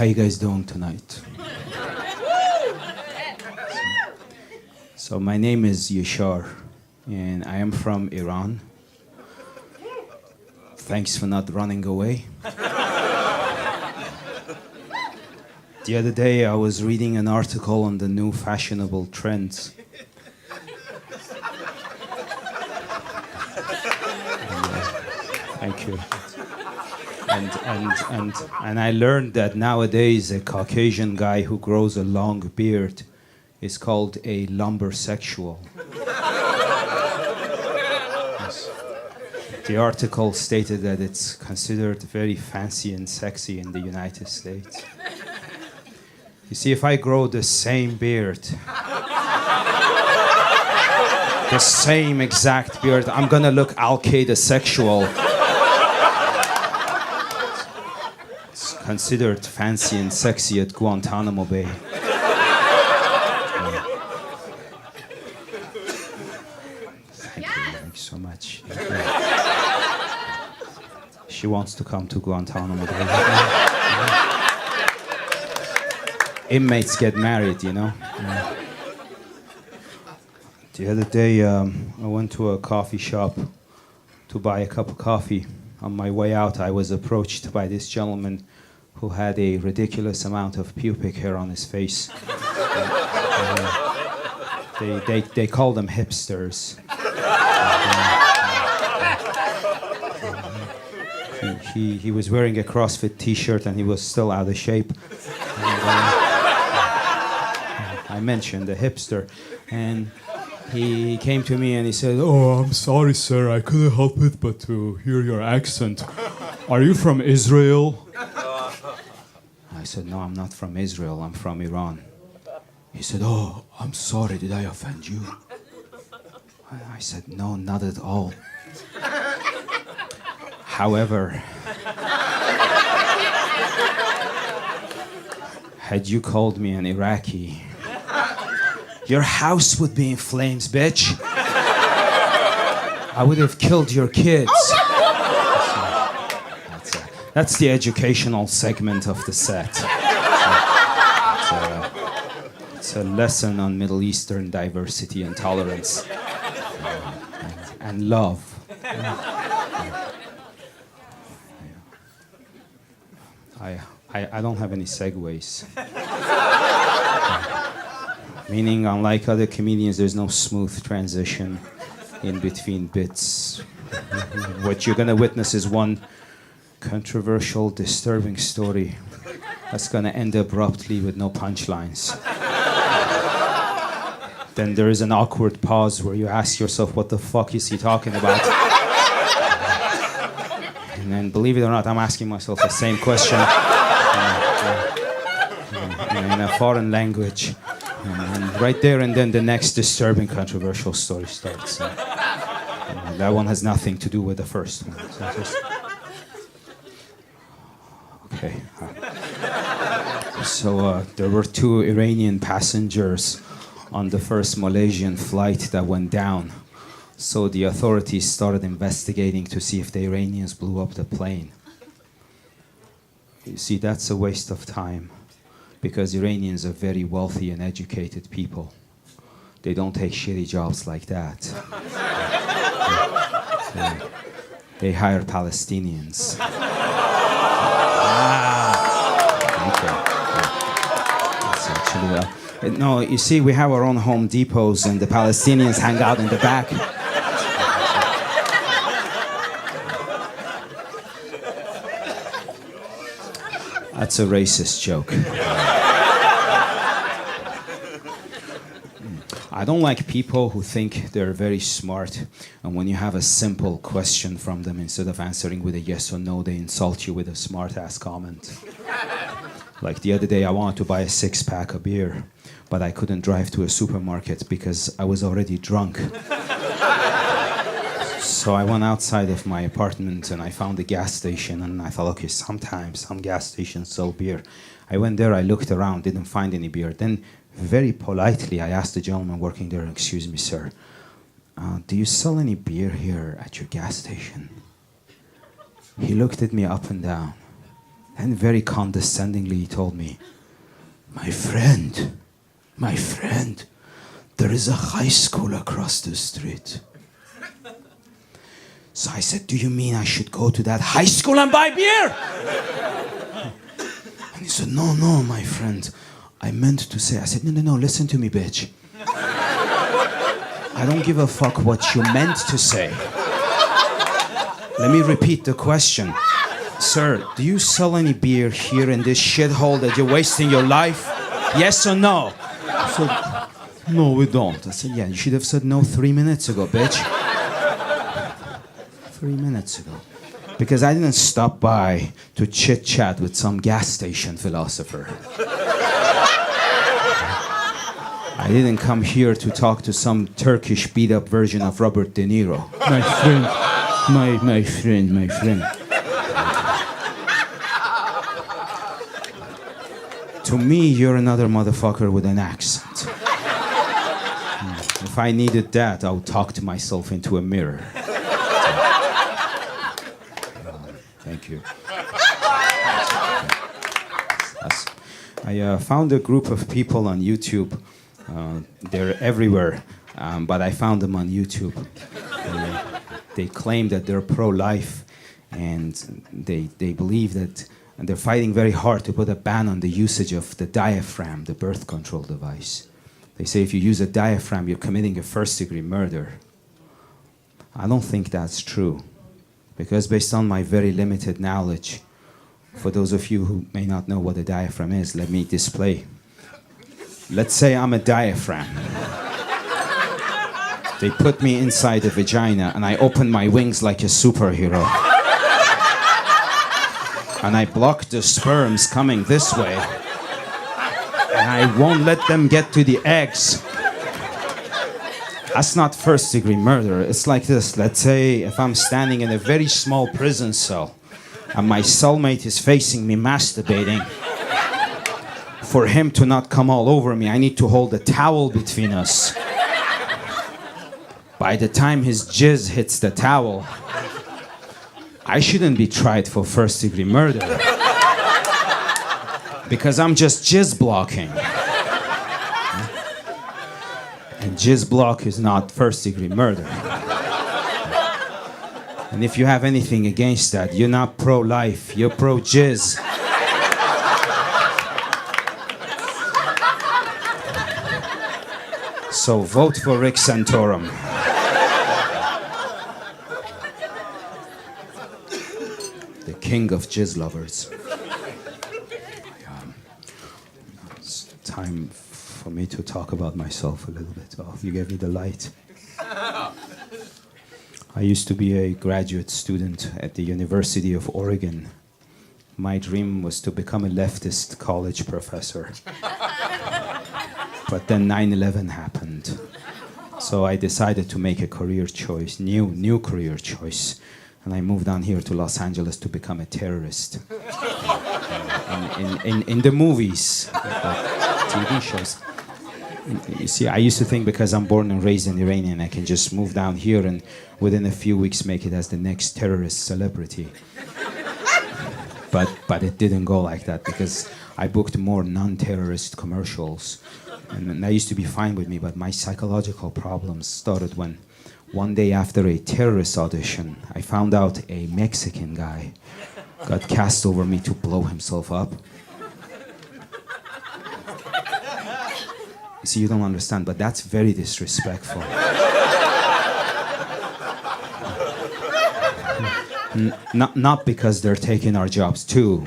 How you guys doing tonight? So my name is Yashar, and I am from Iran. Thanks for not running away. The other day I was reading an article on the new fashionable trends. Thank you. And I learned that nowadays a Caucasian guy who grows a long beard is called a lumbersexual. Yes. The article stated that it's considered very fancy and sexy in the United States. You see, if I grow the same beard, the same exact beard, I'm gonna look Al-Qaeda sexual. Considered fancy and sexy at Guantanamo Bay. Thank you so much. She wants to come to Guantanamo Bay. Inmates get married, you know. The other day, I went to a coffee shop to buy a cup of coffee. On my way out, I was approached by this gentleman who had a ridiculous amount of pubic hair on his face. They call them hipsters. He was wearing a CrossFit t-shirt and he was still out of shape. I mentioned the hipster, and he came to me and he said, "Oh, I'm sorry, sir, I couldn't help it but to hear your accent. Are you from Israel?" I said, "No, I'm not from Israel, I'm from Iran." He said, "Oh, I'm sorry, did I offend you?" I said, "No, not at all. However, had you called me an Iraqi, your house would be in flames, bitch. I would have killed your kids." That's the educational segment of the set. It's a lesson on Middle Eastern diversity and tolerance and love. I don't have any segues. Meaning, unlike other comedians, there's no smooth transition in between bits. What you're gonna witness is one controversial, disturbing story that's gonna end abruptly with no punchlines. Then there is an awkward pause where you ask yourself, what the fuck is he talking about? And then, believe it or not, I'm asking myself the same question in a foreign language. And right there and then the next disturbing, controversial story starts. That one has nothing to do with the first one. Okay. So there were 2 Iranian passengers on the first Malaysian flight that went down. So the authorities started investigating to see if the Iranians blew up the plane. You see, that's a waste of time, because Iranians are very wealthy and educated people. They don't take shitty jobs like that. They hire Palestinians. That's actually, no, you see, we have our own Home Depots and the Palestinians hang out in the back. That's a racist joke. I don't like people who think they're very smart, and when you have a simple question from them, instead of answering with a yes or no, they insult you with a smart-ass comment. Like the other day, I wanted to buy a 6-pack of beer, but I couldn't drive to a supermarket because I was already drunk. So I went outside of my apartment and I found a gas station, and I thought, okay, sometimes some gas stations sell beer. I went there, I looked around, didn't find any beer. Then very politely, I asked the gentleman working there, "Excuse me, sir, do you sell any beer here at your gas station?" He looked at me up and down. And very condescendingly he told me, my friend, there is a high school across the street. So I said, do you mean I should go to that high school and buy beer? And he said, no, my friend. I meant to say, I said, no, listen to me, bitch. I don't give a fuck what you meant to say. Let me repeat the question. Sir, do you sell any beer here in this shithole that you're wasting your life? Yes or no? I said, no, we don't. I said, yeah, you should have said no 3 minutes ago, bitch. 3 minutes ago. Because I didn't stop by to chit-chat with some gas station philosopher. I didn't come here to talk to some Turkish beat-up version of Robert De Niro. My friend. To me, you're another motherfucker with an accent. If I needed that, I would talk to myself into a mirror. Thank you. I found a group of people on YouTube. They're everywhere, but I found them on YouTube. They claim that they're pro-life, and they believe that, and they're fighting very hard to put a ban on the usage of the diaphragm, the birth control device. They say if you use a diaphragm, you're committing a first-degree murder. I don't think that's true, because based on my very limited knowledge, for those of you who may not know what a diaphragm is, let me display. Let's say I'm a diaphragm. They put me inside a vagina and I open my wings like a superhero. And I block the sperms coming this way. And I won't let them get to the eggs. That's not first-degree murder. It's like this. Let's say if I'm standing in a very small prison cell and my cellmate is facing me masturbating. For him to not come all over me, I need to hold a towel between us. By the time his jizz hits the towel, I shouldn't be tried for first-degree murder. Because I'm just jizz blocking. And jizz block is not first-degree murder. And if you have anything against that, you're not pro-life, you're pro-jizz. So vote for Rick Santorum. The king of jizz lovers. It's time for me to talk about myself a little bit. Oh, you gave me the light. I used to be a graduate student at the University of Oregon. My dream was to become a leftist college professor. But then 9/11 happened. So I decided to make a career choice, new career choice. And I moved down here to Los Angeles to become a terrorist. In the movies, TV shows. You see, I used to think because I'm born and raised in Iranian, I can just move down here and within a few weeks make it as the next terrorist celebrity. But it didn't go like that because I booked more non-terrorist commercials. And that used to be fine with me, but my psychological problems started when one day after a terrorist audition, I found out a Mexican guy got cast over me to blow himself up. You see, you don't understand, but that's very disrespectful. Not because they're taking our jobs too.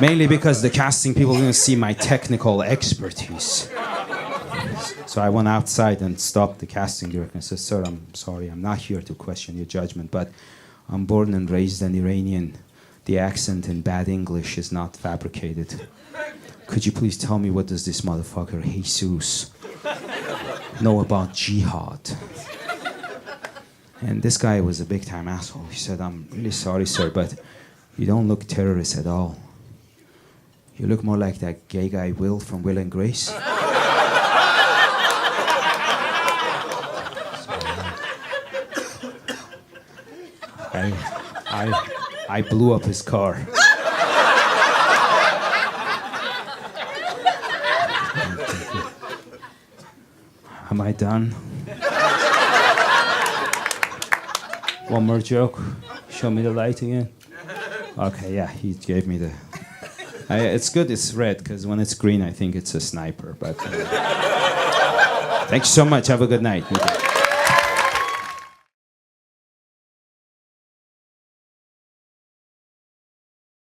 Mainly because the casting people didn't see my technical expertise. So I went outside and stopped the casting director and said, "Sir, I'm sorry, I'm not here to question your judgment, but I'm born and raised an Iranian. The accent in bad English is not fabricated. Could you please tell me what does this motherfucker Jesus know about jihad?" And this guy was a big-time asshole. He said, "I'm really sorry, sir, but you don't look terrorist at all. You look more like that gay guy Will from Will and Grace." I blew up his car. Am I done? One more joke. Show me the light again. Okay, yeah, he gave me the... it's good it's red, because when it's green, I think it's a sniper. But thanks so much. Have a good night.